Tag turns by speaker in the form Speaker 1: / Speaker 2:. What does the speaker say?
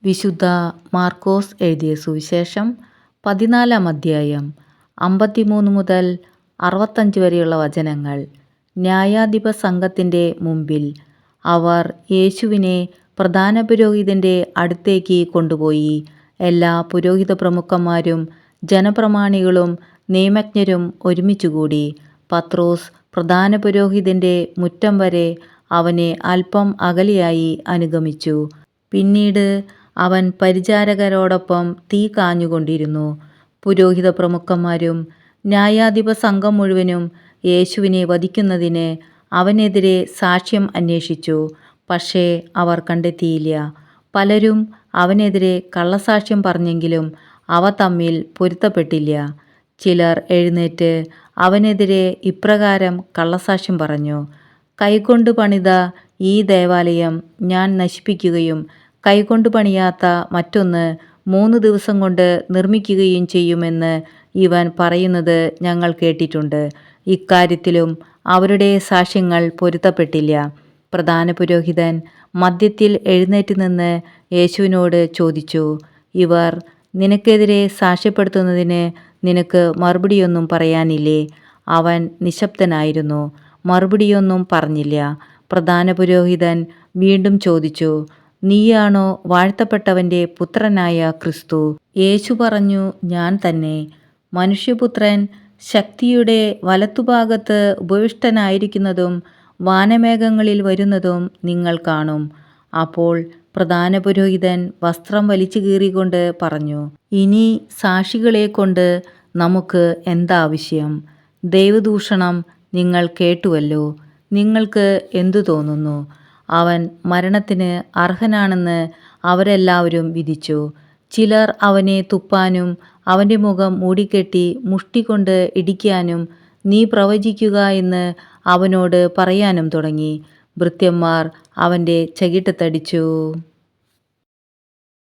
Speaker 1: വിശുദ്ധ മാർക്കോസ് എഴുതിയ സുവിശേഷം 14-ാം അധ്യായം 53 മുതൽ 65 വരെയുള്ള വചനങ്ങൾ. ന്യായാധിപ സംഘത്തിൻ്റെ മുമ്പിൽ അവർ യേശുവിനെ പ്രധാന പുരോഹിതൻ്റെ അടുത്തേക്ക് കൊണ്ടുപോയി. എല്ലാ പുരോഹിത പ്രമുഖന്മാരും ജനപ്രമാണികളും നിയമജ്ഞരും ഒരുമിച്ചുകൂടി. പത്രോസ് പ്രധാന പുരോഹിതൻ്റെ മുറ്റം വരെ അവനെ അല്പം അകലെയായി അനുഗമിച്ചു. പിന്നീട് അവൻ പരിചാരകരോടൊപ്പം തീ കാഞ്ഞുകൊണ്ടിരുന്നു. പുരോഹിത പ്രമുഖന്മാരും ന്യായാധിപ സംഘം മുഴുവനും യേശുവിനെ വധിക്കുന്നതിന് അവനെതിരെ സാക്ഷ്യം അന്വേഷിച്ചു. പക്ഷേ അവർ കണ്ടെത്തിയില്ല. പലരും അവനെതിരെ കള്ളസാക്ഷ്യം പറഞ്ഞെങ്കിലും അവ തമ്മിൽ പൊരുത്തപ്പെട്ടില്ല. ചിലർ എഴുന്നേറ്റ് അവനെതിരെ ഇപ്രകാരം കള്ളസാക്ഷ്യം പറഞ്ഞു: കൈകൊണ്ട് പണിത ഈ ദേവാലയം ഞാൻ നശിപ്പിക്കുകയും കൈകൊണ്ട് പണിയാത്ത മറ്റൊന്ന് 3 ദിവസം കൊണ്ട് നിർമ്മിക്കുകയും ചെയ്യുമെന്ന് ഇവൻ പറയുന്നത് ഞങ്ങൾ കേട്ടിട്ടുണ്ട്. ഇക്കാര്യത്തിലും അവരുടെ സാക്ഷ്യങ്ങൾ പൊരുത്തപ്പെട്ടില്ല. പ്രധാന പുരോഹിതൻ മധ്യത്തിൽ എഴുന്നേറ്റ് നിന്ന് യേശുവിനോട് ചോദിച്ചു: ഇവർ നിനക്കെതിരെ സാക്ഷ്യപ്പെടുത്തുന്നതിന് നിനക്ക് മറുപടിയൊന്നും പറയാനില്ലേ? അവൻ നിശബ്ദനായിരുന്നു, മറുപടിയൊന്നും പറഞ്ഞില്ല. പ്രധാന പുരോഹിതൻ വീണ്ടും ചോദിച്ചു: നീയാണോ വാഴ്ത്തപ്പെട്ടവൻ്റെ പുത്രനായ ക്രിസ്തു? യേശു പറഞ്ഞു: ഞാൻ തന്നെ. മനുഷ്യപുത്രൻ ശക്തിയുടെ വലത്തുഭാഗത്ത് ഉപവിഷ്ടനായിരിക്കുന്നതും വാനമേഘങ്ങളിൽ വരുന്നതും നിങ്ങൾ കാണും. അപ്പോൾ പ്രധാന പുരോഹിതൻ വസ്ത്രം വലിച്ചു കീറിക്കൊണ്ട് പറഞ്ഞു: ഇനി സാക്ഷികളെ കൊണ്ട് നമുക്ക് എന്താവശ്യം? ദൈവദൂഷണം നിങ്ങൾ കേട്ടുവല്ലോ. നിങ്ങൾക്ക് എന്തു തോന്നുന്നു? അവൻ മരണത്തിന് അർഹനാണെന്ന് അവരെല്ലാവരും വിധിച്ചു. ചിലർ അവനെ തുപ്പാനും അവൻ്റെ മുഖം മൂടിക്കെട്ടി മുഷ്ടി കൊണ്ട് ഇടിക്കാനും നീ പ്രവചിക്കുക എന്ന് അവനോട് പറയാനും തുടങ്ങി. ഭൃത്യന്മാർ അവൻ്റെ ചകിട്ടത്തടിച്ചു.